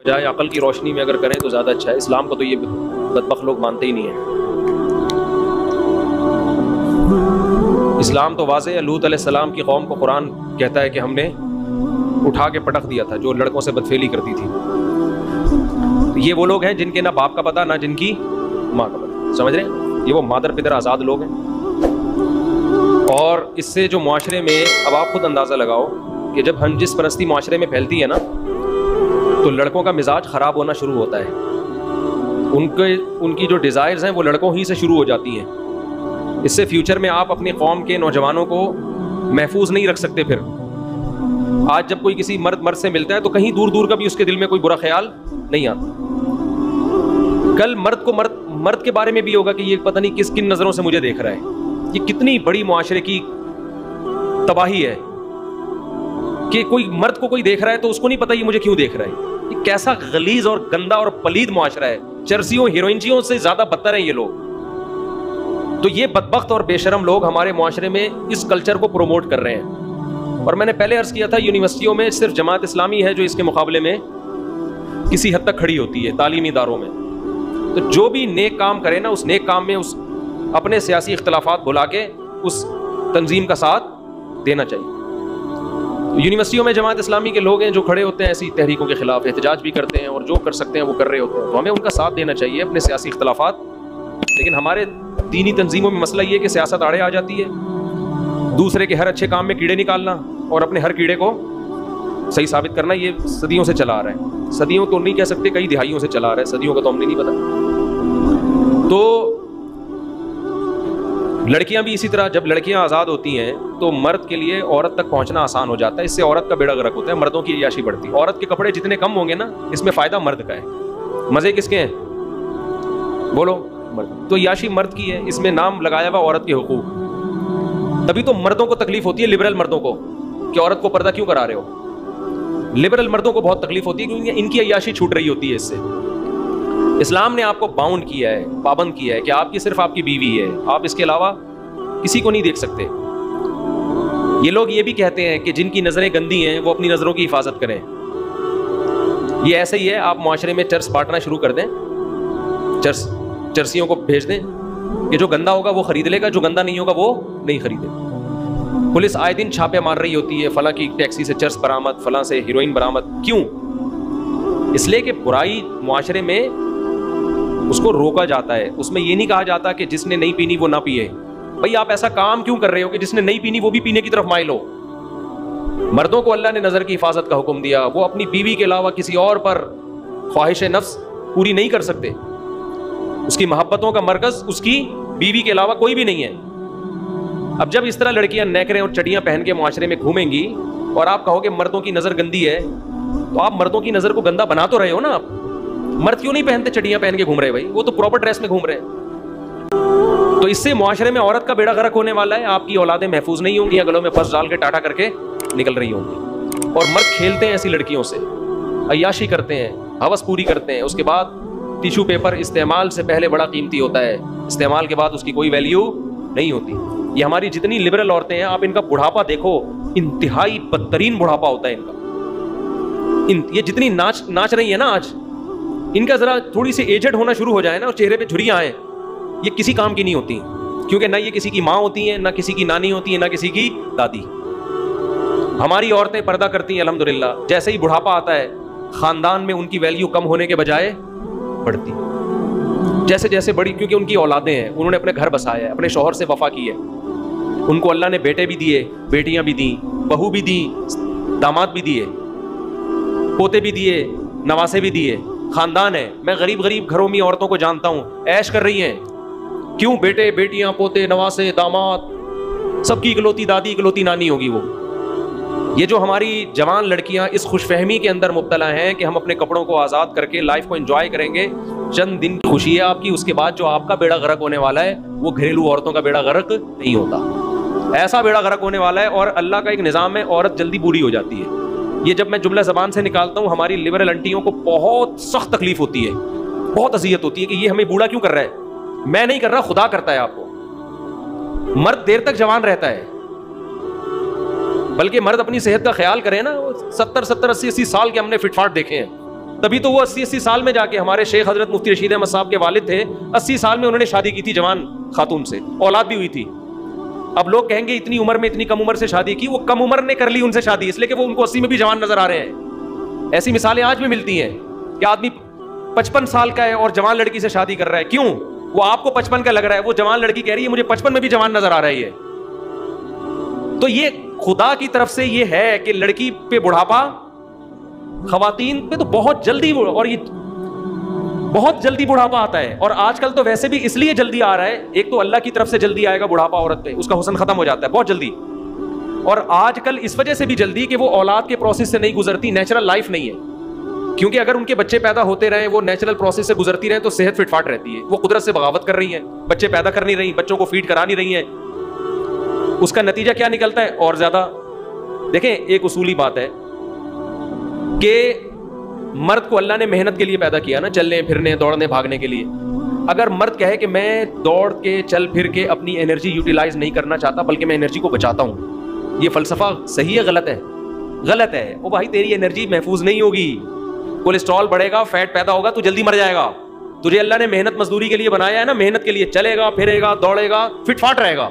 بجائے عقل کی روشنی میں اگر کریں تو زیادہ اچھا ہے. اسلام کو تو یہ بدبخت لوگ مانتے ہی نہیں ہیں. اسلام تو واضح ہے. لوط علیہ السلام کی قوم کو قرآن کہتا ہے کہ ہم نے اٹھا کے پٹک دیا تھا جو لڑکوں سے بدفعلی کرتی تھی. یہ وہ لوگ ہیں جن کے نہ باپ کا پتہ نہ جن کی ماں کا پتہ. سمجھ رہے ہیں؟ یہ وہ مادر پدر آزاد لوگ ہیں. اور اس سے جو معاشرے میں اب آپ خود اندازہ لگاؤ کہ جب ہنجس پرستی معاشرے میں پھیلتی ہے نا تو لڑکوں کا مزاج خراب ہونا شروع ہوتا ہے. ان کی جو ڈیزائرز ہیں وہ لڑکوں ہی سے شروع ہو جاتی ہیں. اس سے فیوچر میں آپ اپنی قوم کے نوجوانوں کو محفوظ نہیں رکھ سکتے. پھر آج جب کوئی کسی مرد سے ملتا ہے تو کہیں دور دور کا بھی اس کے دل میں کوئی برا خیال نہیں آتا. کل مرد کو مرد کے بارے میں بھی ہوگا کہ یہ پتہ نہیں کن نظروں سے مجھے دیکھ رہا ہے. یہ کتنی بڑی معاشرے کی تباہی ہے کہ کوئی مرد کو کوئی دیکھ رہا ہے تو اس کو نہیں پتہ یہ مجھے کیوں دیکھ رہا ہے. یہ کیسا غلیظ اور گندا اور پلید معاشرہ ہے. چرسیوں ہیروئنچیوں سے زیادہ بدتر ہیں یہ لوگ. تو یہ بدبخت اور بے شرم لوگ ہمارے معاشرے میں اس کلچر کو پروموٹ کر رہے ہیں. اور میں نے پہلے عرض کیا تھا یونیورسٹیوں میں صرف جماعت اسلامی ہے جو اس کے مقابلے میں کسی حد تک کھڑی ہوتی ہے تعلیمی اداروں میں. تو جو بھی نیک کام کرے نا اس نیک کام میں اس اپنے سیاسی اختلافات بھلا کے اس تنظیم کا ساتھ دینا چاہیے. یونیورسٹیوں میں جماعت اسلامی کے لوگ ہیں جو کھڑے ہوتے ہیں ایسی تحریکوں کے خلاف, احتجاج بھی کرتے ہیں اور جو کر سکتے ہیں وہ کر رہے ہوتے ہیں. تو ہمیں ان کا ساتھ دینا چاہیے اپنے سیاسی اختلافات. لیکن ہمارے دینی تنظیموں میں مسئلہ یہ ہے کہ سیاست آڑے آ جاتی ہے. دوسرے کے ہر اچھے کام میں کیڑے نکالنا اور اپنے ہر کیڑے کو صحیح ثابت کرنا, یہ صدیوں سے چلا آ رہا ہے. صدیوں تو نہیں کہہ سکتے, کئی دہائیوں سے چلا آ رہا ہے. صدیوں کا تو ہم نے نہیں پتا. تو لڑکیاں بھی اسی طرح, جب لڑکیاں آزاد ہوتی ہیں تو مرد کے لیے عورت تک پہنچنا آسان ہو جاتا ہے. اس سے عورت کا بیڑا غرق ہوتا ہے, مردوں کی عیاشی بڑھتی ہے. عورت کے کپڑے جتنے کم ہوں گے نا اس میں فائدہ مرد کا ہے. مزے کس کے ہیں بولو؟ مرد. تو عیاشی مرد کی ہے. اس میں نام لگایا ہوا عورت کے حقوق. تبھی تو مردوں کو تکلیف ہوتی ہے, لبرل مردوں کو, کہ عورت کو پردہ کیوں کرا رہے ہو. لبرل مردوں کو بہت تکلیف ہوتی ہے کیونکہ ان کی عیاشی چھوٹ رہی ہوتی ہے. اس سے اسلام نے آپ کو باؤنڈ کیا ہے, پابند کیا ہے کہ آپ کی صرف آپ کی بیوی ہے, آپ اس کے علاوہ کسی کو نہیں دیکھ سکتے. یہ لوگ یہ بھی کہتے ہیں کہ جن کی نظریں گندی ہیں وہ اپنی نظروں کی حفاظت کریں. یہ ایسا ہی ہے, آپ معاشرے میں چرس بانٹنا شروع کر دیں, چرسیوں کو بھیج دیں کہ جو گندا ہوگا وہ خرید لے گا, جو گندا نہیں ہوگا وہ نہیں خریدے. پولیس آئے دن چھاپے مار رہی ہوتی ہے, فلاں کی ٹیکسی سے چرس برآمد, فلاں سے ہیروئن برآمد. کیوں؟ اس لیے کہ برائی معاشرے میں اس کو روکا جاتا ہے. اس میں یہ نہیں کہا جاتا کہ جس نے نہیں پینی وہ نہ پیے. بھائی آپ ایسا کام کیوں کر رہے ہو کہ جس نے نہیں پینی وہ بھی پینے کی طرف مائل ہو. مردوں کو اللہ نے نظر کی حفاظت کا حکم دیا, وہ اپنی بیوی کے علاوہ کسی اور پر خواہش نفس پوری نہیں کر سکتے. اس کی محبتوں کا مرکز اس کی بیوی کے علاوہ کوئی بھی نہیں ہے. اب جب اس طرح لڑکیاں نیکریں اور چڑیاں پہن کے معاشرے میں گھومیں گی اور آپ کہو کہ مردوں کی نظر گندی ہے, تو آپ مردوں کی نظر کو گندا بنا تو رہے ہو نا. آپ مرد کیوں نہیں پہنتے چڑیاں پہن کے گھوم رہے بھائی, وہ تو پراپر ڈریس میں گھوم رہے ہیں. تو اس سے معاشرے میں عورت کا بیڑا غرق ہونے والا ہے. آپ کی اولادیں محفوظ نہیں ہوں گی, گلوں میں پرس ڈال کے ٹاٹا کر کے نکل رہی ہوں گی. اور مرد کھیلتے ہیں ایسی لڑکیوں سے, عیاشی کرتے ہیں, ہوس پوری کرتے ہیں. اس کے بعد ٹیشو پیپر استعمال سے پہلے بڑا قیمتی ہوتا ہے, استعمال کے بعد اس کی کوئی ویلیو نہیں ہوتی. یہ ہماری جتنی لبرل عورتیں ہیں, آپ ان کا بڑھاپا دیکھو, انتہائی بدترین بڑھاپا ہوتا ہے ان کا. یہ جتنی ناچ رہی ہے نا آج, ان کا ذرا تھوڑی سی ایجڈ ہونا شروع ہو جائے نا اور چہرے پہ جھریاں آئیں, یہ کسی کام کی نہیں ہوتی. کیونکہ نہ یہ کسی کی ماں ہوتی ہیں, نہ کسی کی نانی ہوتی ہیں, نہ کسی کی دادی. ہماری عورتیں پردہ کرتی ہیں الحمدللہ. جیسے ہی بڑھاپا آتا ہے خاندان میں ان کی ویلیو کم ہونے کے بجائے بڑھتی. جیسے جیسے بڑی, کیونکہ ان کی اولادیں ہیں, انہوں نے اپنے گھر بسایا ہے, اپنے شوہر سے وفا کی ہے. ان کو اللہ نے بیٹے بھی دیے, بیٹیاں بھی دیں, بہو بھی دیں, داماد بھی دیے, پوتے بھی دیے, نواسے بھی دیے. خاندان ہے. میں غریب غریب گھروں میں عورتوں کو جانتا ہوں, عیش کر رہی ہیں. کیوں؟ بیٹے, بیٹیاں, پوتے, نواسے, داماد, سب کی اکلوتی دادی, اکلوتی نانی ہوگی وہ. یہ جو ہماری جوان لڑکیاں اس خوش فہمی کے اندر مبتلا ہیں کہ ہم اپنے کپڑوں کو آزاد کر کے لائف کو انجوائے کریں گے, چند دن کی خوشی ہے آپ کی, اس کے بعد جو آپ کا بیڑا غرق ہونے والا ہے وہ گھریلو عورتوں کا بیڑا غرق نہیں ہوتا. ایسا بیڑا غرق ہونے والا ہے. اور اللہ کا ایک نظام ہے, عورت جلدی بوڑھی ہو جاتی ہے. یہ جب میں جملہ زبان سے نکالتا ہوں, ہماری لبرل انٹیوں کو بہت سخت تکلیف ہوتی ہے, بہت اذیت ہوتی ہے کہ یہ ہمیں بوڑھا کیوں کر رہا ہے. میں نہیں کر رہا, خدا کرتا ہے آپ کو. مرد دیر تک جوان رہتا ہے, بلکہ مرد اپنی صحت کا خیال کرے نا. 70 80 سال کے ہم نے فٹ فاٹ دیکھے ہیں. تبھی تو وہ 80 سال میں جا کے, ہمارے شیخ حضرت مفتی رشید احمد صاحب کے والد تھے, 80 سال میں انہوں نے شادی کی تھی جوان خاتون سے, اولاد بھی ہوئی تھی. اب لوگ کہیں گے اتنی عمر میں اتنی کم عمر سے شادی کی, وہ کم عمر نے کر لی ان سے شادی اس لیے کہ وہ ان کو 80 میں بھی جوان نظر آ رہے ہیں. ایسی مثالیں آج بھی ملتی ہیں کہ آدمی 55 سال کا ہے اور جوان لڑکی سے شادی کر رہا ہے. کیوں؟ وہ آپ کو 55 کا لگ رہا ہے, وہ جوان لڑکی کہہ رہی ہے مجھے 55 میں بھی جوان نظر آ رہی ہے. تو یہ خدا کی طرف سے یہ ہے کہ لڑکی پہ بڑھاپا, خواتین پہ تو بہت جلدی, اور یہ بہت جلدی بڑھاپا آتا ہے. اور آج کل تو ویسے بھی اس لیے جلدی آ رہا ہے, ایک تو اللہ کی طرف سے جلدی آئے گا بڑھاپا عورت پہ, اس کا حسن ختم ہو جاتا ہے بہت جلدی, اور آج کل اس وجہ سے بھی جلدی کہ وہ اولاد کے پروسیس سے نہیں گزرتی, نیچرل لائف نہیں ہے. کیونکہ اگر ان کے بچے پیدا ہوتے رہے, وہ نیچرل پروسیس سے گزرتی رہے تو صحت فٹ فاٹ رہتی ہے. وہ قدرت سے بغاوت کر رہی ہیں, بچے پیدا کر نہیں رہی, بچوں کو فیڈ کرا نہیں رہی ہیں, اس کا نتیجہ کیا نکلتا ہے اور زیادہ. دیکھیں ایک اصولی بات ہے کہ مرد کو اللہ نے محنت کے لیے پیدا کیا نا, چلنے پھرنے دوڑنے بھاگنے کے لیے. اگر مرد کہے کہ میں دوڑ کے چل پھر کے اپنی انرجی یوٹیلائز نہیں کرنا چاہتا بلکہ میں انرجی کو بچاتا ہوں, یہ فلسفہ صحیح ہے غلط ہے؟ غلط ہے. او بھائی تیری انرجی محفوظ نہیں ہوگی, کولیسٹرول بڑھے گا, فیٹ پیدا ہوگا, تو جلدی مر جائے گا. تجھے اللہ نے محنت مزدوری کے لیے بنایا ہے نا, محنت کے لیے چلے گا پھرے گا دوڑے گا فٹ فاٹ رہے گا.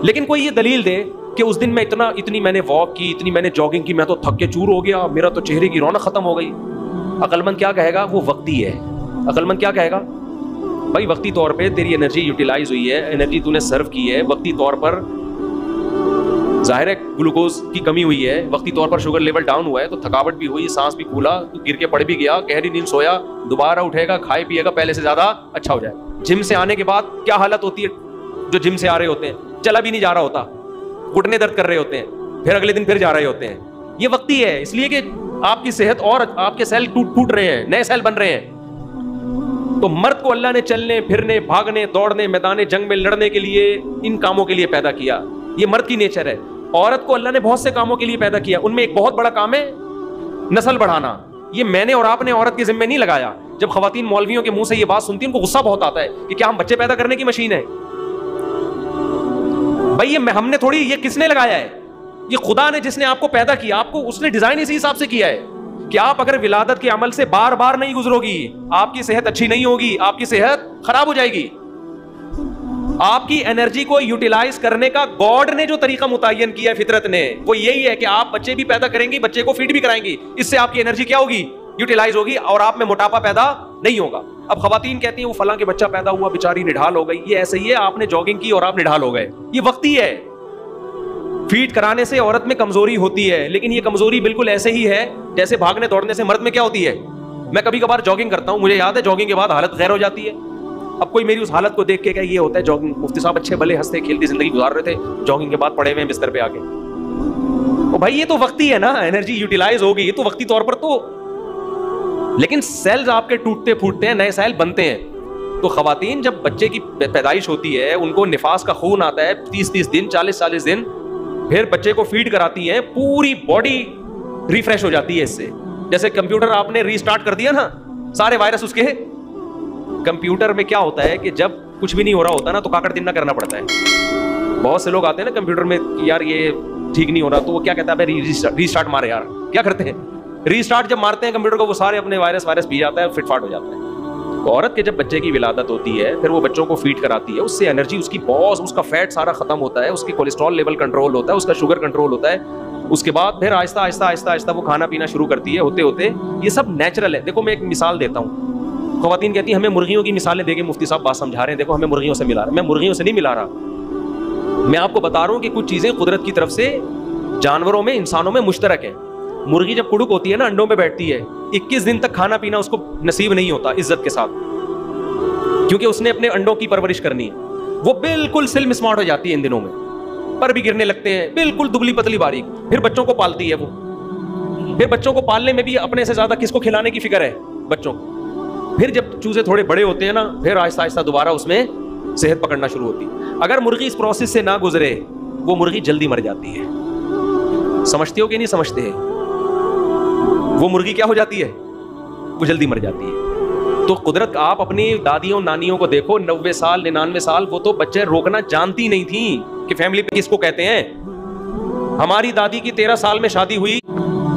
لیکن کوئی یہ دلیل دے کہ اس دن میں اتنی میں نے واک کی, اتنی میں نے جاگنگ کی, میں تو تھک کے چور ہو گیا, میرا تو چہرے کی رونق ختم ہو گئی. عقل مند کیا کہے گا؟ وہ وقتی ہے. عقل مند کیا کہے گا؟ بھائی وقتی طور پہ تیری انرجی یوٹیلائز ہوئی ہے, انرجی تو نے سرو کی ہے, وقتی طور پر ظاہر ہے گلوکوز کی کمی ہوئی ہے, وقتی طور پر شوگر لیول ڈاؤن ہوا ہے, تو تھکاوٹ بھی ہوئی, سانس بھی پھولا, تو گر کے پڑ بھی گیا, گہری نیند سویا, دوبارہ اٹھے گا, کھائے پیے گا, پہلے سے زیادہ اچھا ہو جائے. جم سے آنے کے بعد کیا حالت ہوتی ہے؟ جو جم سے آ رہے ہوتے ہیں چلا بھی نہیں جا رہا ہوتا, گھٹنے درد کر رہے ہوتے ہیں, پھر اگلے دن پھر جا رہے ہوتے ہیں. یہ وقتی ہے, اس لیے کہ آپ کی صحت اور آپ کے سیل ٹوٹ رہے ہیں, نئے سیل بن رہے ہیں. تو مرد کو اللہ نے چلنے پھرنے بھاگنے دوڑنے میدان جنگ میں لڑنے کے لیے ان کاموں کے لیے پیدا کیا, یہ مرد کی نیچر ہے. عورت کو اللہ نے بہت سے کاموں کے لیے پیدا کیا, ان میں ایک بہت بڑا کام ہے نسل بڑھانا. یہ میں نے اور آپ نے عورت کے ذمہ نہیں لگایا. جب خواتین مولویوں کے منہ سے یہ بات سنتی ہیں ان کو غصہ بہت آتا ہے کہ کیا ہم بچے پیدا کرنے کی مشین ہے؟ بھائی یہ ہم نے تھوڑی, یہ کس نے لگایا ہے؟ یہ خدا نے, جس نے آپ کو پیدا کیا, آپ کو اس نے ڈیزائن اسی حساب سے کیا ہے کہ آپ اگر ولادت کے عمل سے بار بار نہیں گزرو گی, آپ کی صحت اچھی نہیں ہوگی, آپ کی صحت خراب ہو جائے گی. آپ کی انرجی کو یوٹیلائز کرنے کا گاڈ نے جو طریقہ متعین کیا ہے فطرت نے, وہ یہی ہے کہ آپ بچے بھی پیدا کریں گی, بچے کو فیڈ بھی کرائیں گی, اس سے آپ کی انرجی کیا ہوگی؟ یوٹیلائز ہوگی, اور آپ میں موٹاپا پیدا نہیں ہوگا. اب خواتین کہتی ہیں وہ فلاں کے بچہ پیدا ہوا بیچاری نڈھال ہو گئی, یہ ایسے ہی ہے, آپ نے جاگنگ کی اور آپ نڈھال ہو گئے, یہ وقتی ہے. فیڈ کرانے سے عورت میں کمزوری ہوتی ہے, لیکن یہ کمزوری بالکل ایسے ہی ہے جیسے بھاگنے دوڑنے سے مرد میں کیا ہوتی ہے. میں کبھی کبھار جاگنگ کرتا ہوں, مجھے یاد ہے جاگنگ کے بعد حالت غیر ہو جاتی ہے. اب کوئی میری اس حالت کو دیکھ کے کہ یہ ہوتا ہے جاگنگ, مفتی صاحب اچھے بھلے ہنستے کھیلتی زندگی گزار رہے تھے, جاگنگ کے بعد پڑے ہوئے بستر پہ آ کے. او بھائی یہ تو وقتی ہے نا, انرجی یوٹیلائز ہوگی, یہ تو وقتی طور پر تو, لیکن سیلز آپ کے ٹوٹتے پھوٹتے ہیں, نئے سیل بنتے ہیں. تو خواتین جب بچے کی پیدائش ہوتی ہے, ان کو نفاس کا خون آتا ہے 30 دن 40 دن, پھر بچے کو فیڈ کراتی ہیں, پوری باڈی ریفریش ہو جاتی ہے اس سے. جیسے کمپیوٹر آپ نے ری اسٹارٹ کر دیا نا, سارے وائرس اس کے. کمپیوٹر میں کیا ہوتا ہے کہ جب کچھ بھی نہیں ہو رہا ہوتا نا تو کاکڑ دن نہ کرنا پڑتا ہے. بہت سے لوگ آتے ہیں نا کمپیوٹر میں کہ یار یہ ٹھیک نہیں ہو رہا, تو وہ کیا کہتا ہے ری اسٹارٹ مارے. یار کیا کرتے ہیں, ری اسٹارٹ جب مارتے ہیں کمپیوٹر کو, وہ سارے اپنے وائرس پی جاتا ہے, فٹ فاٹ ہو جاتا ہے. تو عورت کے جب بچے کی ولادت ہوتی ہے, پھر وہ بچوں کو فیڈ کراتی ہے, اس سے انرجی, اس کی باس, اس کا فیٹ سارا ختم ہوتا ہے, اس کی کولیسٹرول لیول کنٹرول ہوتا ہے, اس کا شوگر کنٹرول ہوتا ہے. اس کے بعد پھر آہستہ آہستہ آہستہ آہستہ وہ کھانا پینا شروع کرتی ہے. ہوتے ہوتے یہ سب نیچرل ہے. دیکھو میں ایک مثال دیتا ہوں. خواتین کہتی ہیں ہمیں مرغیوں کی مثالیں دے کے مفتی صاحب بات سمجھا رہے ہیں, دیکھو ہمیں مرغیوں سے ملا رہا. میں مرغیوں سے نہیں ملا رہا, میں آپ کو بتا رہا ہوں کہ کچھ چیزیں قدرت کی طرف سے جانوروں میں انسانوں میں مشترک ہیں. مرغی جب کڑک ہوتی ہے نا, انڈوں میں بیٹھتی ہے, 21 دن تک کھانا پینا اس کو نصیب نہیں ہوتا عزت کے ساتھ, کیونکہ اس نے اپنے انڈوں کی پرورش کرنی ہے. وہ بالکل سلم اسمارٹ ہو جاتی ہے ان دنوں میں, پر بھی گرنے لگتے ہیں, بالکل دبلی پتلی باریک. پھر بچوں کو پالتی ہے وہ, پھر بچوں کو پالنے میں بھی اپنے سے زیادہ کس کو کھلانے کی فکر ہے؟ بچوں کو. پھر جب چوزے تھوڑے بڑے ہوتے ہیں نا, پھر آہستہ آہستہ دوبارہ اس میں صحت پکڑنا شروع ہوتی ہے. اگر مرغی اس پروسیس سے نہ گزرے, وہ مرغی جلدی مر جاتی ہے. سمجھتے ہو کہ نہیں سمجھتے ہیں؟ وہ مرغی کیا ہو جاتی ہے؟ وہ جلدی مر جاتی ہے. تو قدرت, آپ اپنی دادیوں نانیوں کو دیکھو, 90 سال 99 سال, وہ تو بچے روکنا جانتی نہیں تھیں کہ فیملی پہ کس کو کہتے ہیں. ہماری دادی کی 13 سال میں شادی ہوئی,